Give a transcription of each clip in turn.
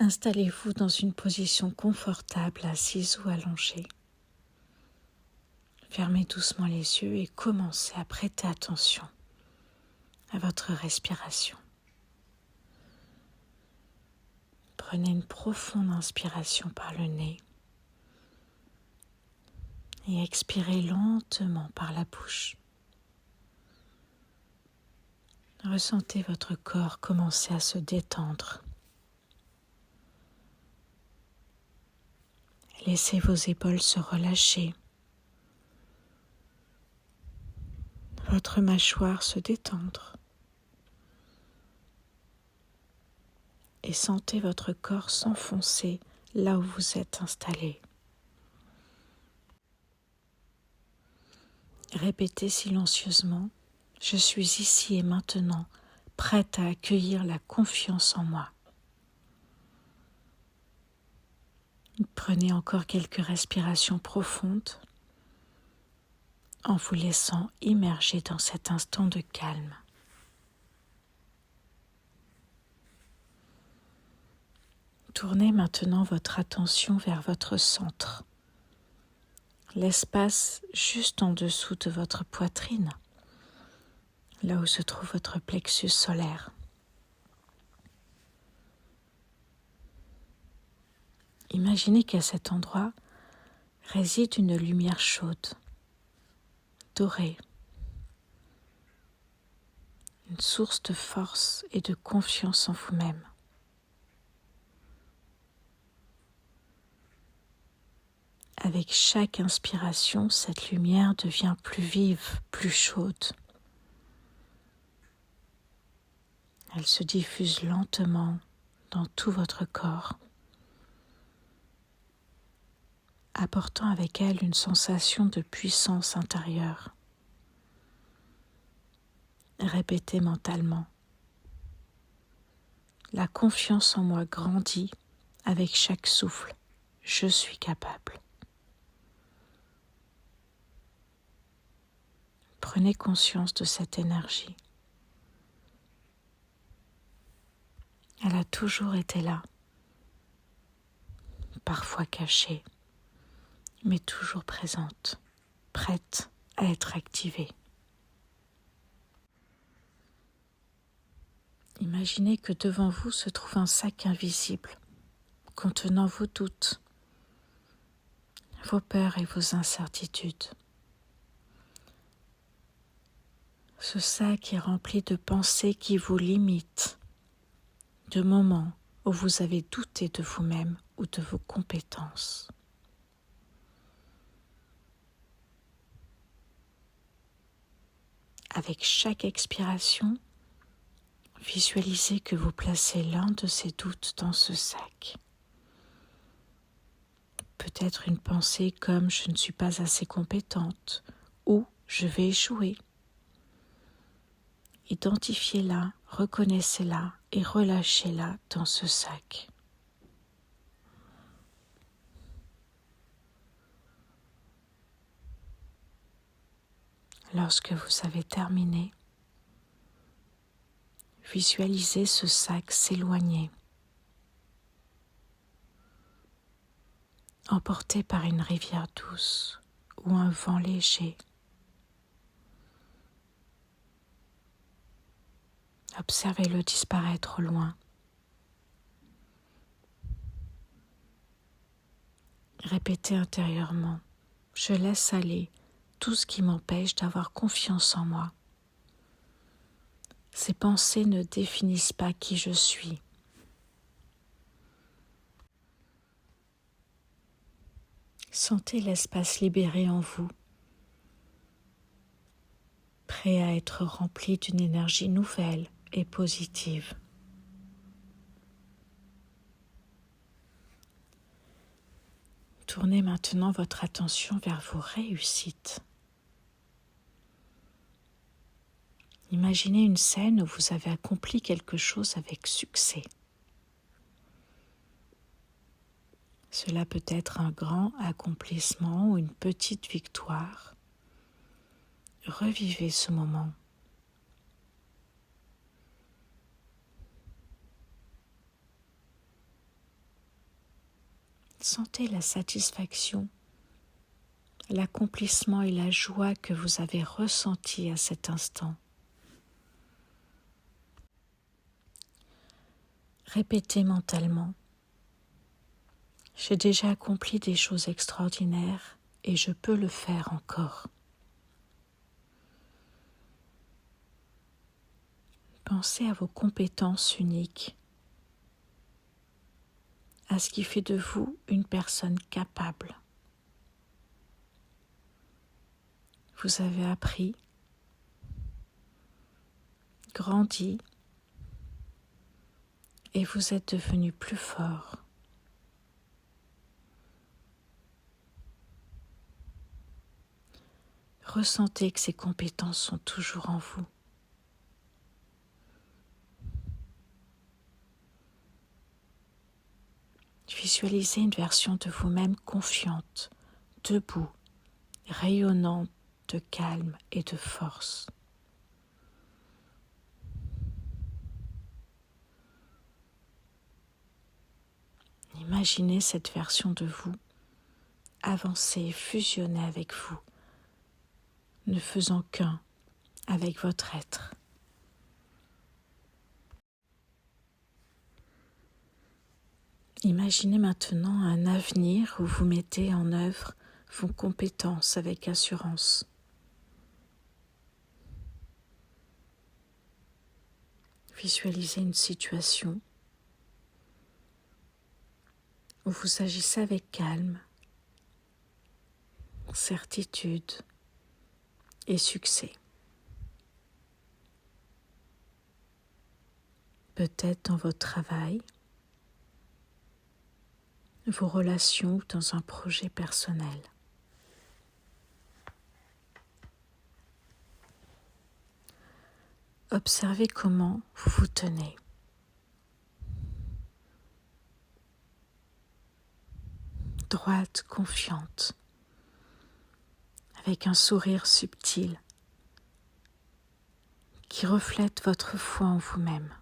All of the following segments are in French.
Installez-vous dans une position confortable, assise ou allongée. Fermez doucement les yeux et commencez à prêter attention à votre respiration. Prenez une profonde inspiration par le nez et expirez lentement par la bouche. Ressentez votre corps commencer à se détendre. Laissez vos épaules se relâcher. Votre mâchoire se détendre. Et sentez votre corps s'enfoncer là où vous êtes installé. Répétez silencieusement « Je suis ici et maintenant, prête à accueillir la confiance en moi ». Prenez encore quelques respirations profondes en vous laissant immerger dans cet instant de calme. Tournez maintenant votre attention vers votre centre, l'espace juste en dessous de votre poitrine, là où se trouve votre plexus solaire. Imaginez qu'à cet endroit réside une lumière chaude, dorée, une source de force et de confiance en vous-même. Avec chaque inspiration, cette lumière devient plus vive, plus chaude. Elle se diffuse lentement dans tout votre corps, apportant avec elle une sensation de puissance intérieure. Répétez mentalement. La confiance en moi grandit avec chaque souffle. Je suis capable. Prenez conscience de cette énergie. Elle a toujours été là, parfois cachée, mais toujours présente, prête à être activée. Imaginez que devant vous se trouve un sac invisible contenant vos doutes, vos peurs et vos incertitudes. Ce sac est rempli de pensées qui vous limitent, de moments où vous avez douté de vous-même ou de vos compétences. Avec chaque expiration, visualisez que vous placez l'un de ces doutes dans ce sac. Peut-être une pensée comme « je ne suis pas assez compétente » ou « je vais échouer ». Identifiez-la, reconnaissez-la et relâchez-la dans ce sac. Lorsque vous avez terminé, visualisez ce sac s'éloigner, emporté par une rivière douce ou un vent léger. Observez-le disparaître au loin. Répétez intérieurement, je laisse aller tout ce qui m'empêche d'avoir confiance en moi. Ces pensées ne définissent pas qui je suis. Sentez l'espace libéré en vous, prêt à être rempli d'une énergie nouvelle et positive. Tournez maintenant votre attention vers vos réussites. Imaginez une scène où vous avez accompli quelque chose avec succès. Cela peut être un grand accomplissement ou une petite victoire. Revivez ce moment. Sentez la satisfaction, l'accomplissement et la joie que vous avez ressentis à cet instant. Répétez mentalement: j'ai déjà accompli des choses extraordinaires et je peux le faire encore. Pensez à vos compétences uniques, à ce qui fait de vous une personne capable. Vous avez appris, grandi et vous êtes devenu plus fort. Ressentez que ces compétences sont toujours en vous. Visualisez une version de vous-même confiante, debout, rayonnante de calme et de force. Imaginez cette version de vous avancer et fusionner avec vous, ne faisant qu'un avec votre être. Imaginez maintenant un avenir où vous mettez en œuvre vos compétences avec assurance. Visualisez une situation où vous agissez avec calme, certitude et succès. Peut-être dans votre travail, vos relations ou dans un projet personnel. Observez comment vous vous tenez. Droite, confiante, avec un sourire subtil qui reflète votre foi en vous-même.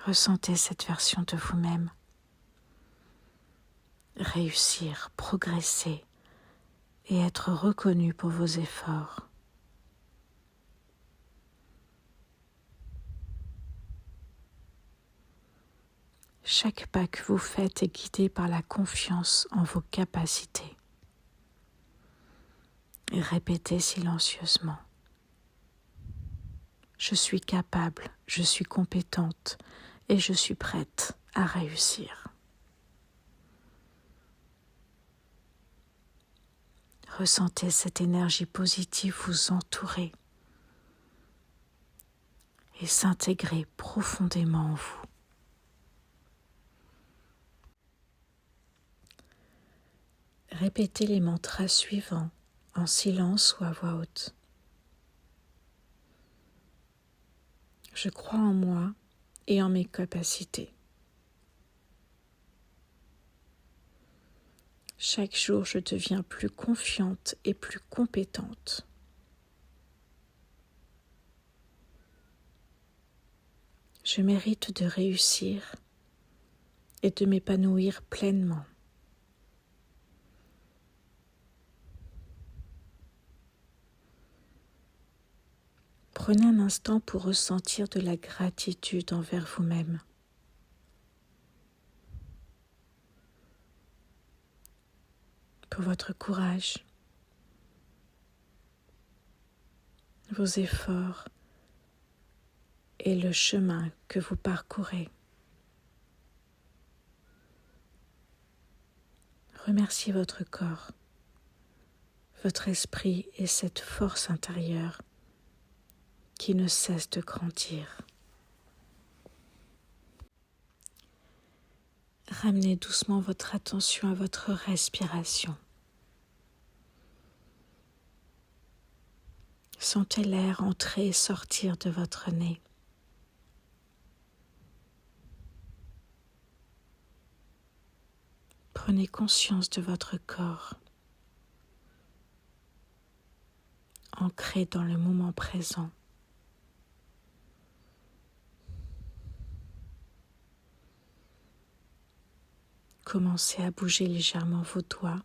Ressentez cette version de vous-même. Réussir, progresser et être reconnu pour vos efforts. Chaque pas que vous faites est guidé par la confiance en vos capacités. Et répétez silencieusement: je suis capable, je suis compétente et je suis prête à réussir. Ressentez cette énergie positive vous entourer et s'intégrer profondément en vous. Répétez les mantras suivants en silence ou à voix haute. Je crois en moi et en mes capacités. Chaque jour, je deviens plus confiante et plus compétente. Je mérite de réussir et de m'épanouir pleinement. Prenez un instant pour ressentir de la gratitude envers vous-même. Pour votre courage, vos efforts et le chemin que vous parcourez. Remerciez votre corps, votre esprit et cette force intérieure qui ne cesse de grandir. Ramenez doucement votre attention à votre respiration. Sentez l'air entrer et sortir de votre nez. Prenez conscience de votre corps, ancré dans le moment présent. commencez à bouger légèrement vos doigts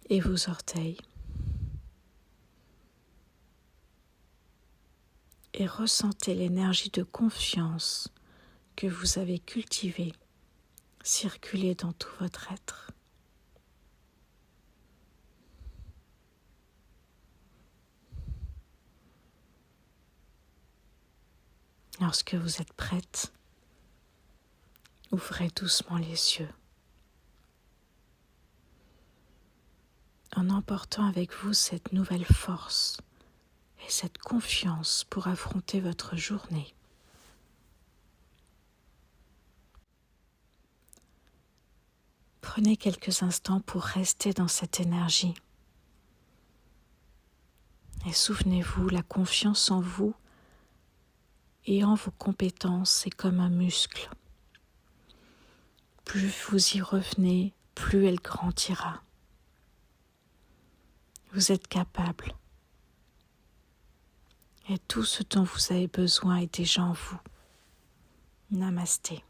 et vos orteils. Et ressentez l'énergie de confiance que vous avez cultivée circuler dans tout votre être. Lorsque vous êtes prête, ouvrez doucement les yeux. En emportant avec vous cette nouvelle force et cette confiance pour affronter votre journée. Prenez quelques instants pour rester dans cette énergie. Et souvenez-vous, la confiance en vous et en vos compétences est comme un muscle. Plus vous y revenez, plus elle grandira. Vous êtes capable. Et tout ce dont vous avez besoin est déjà en vous. Namasté.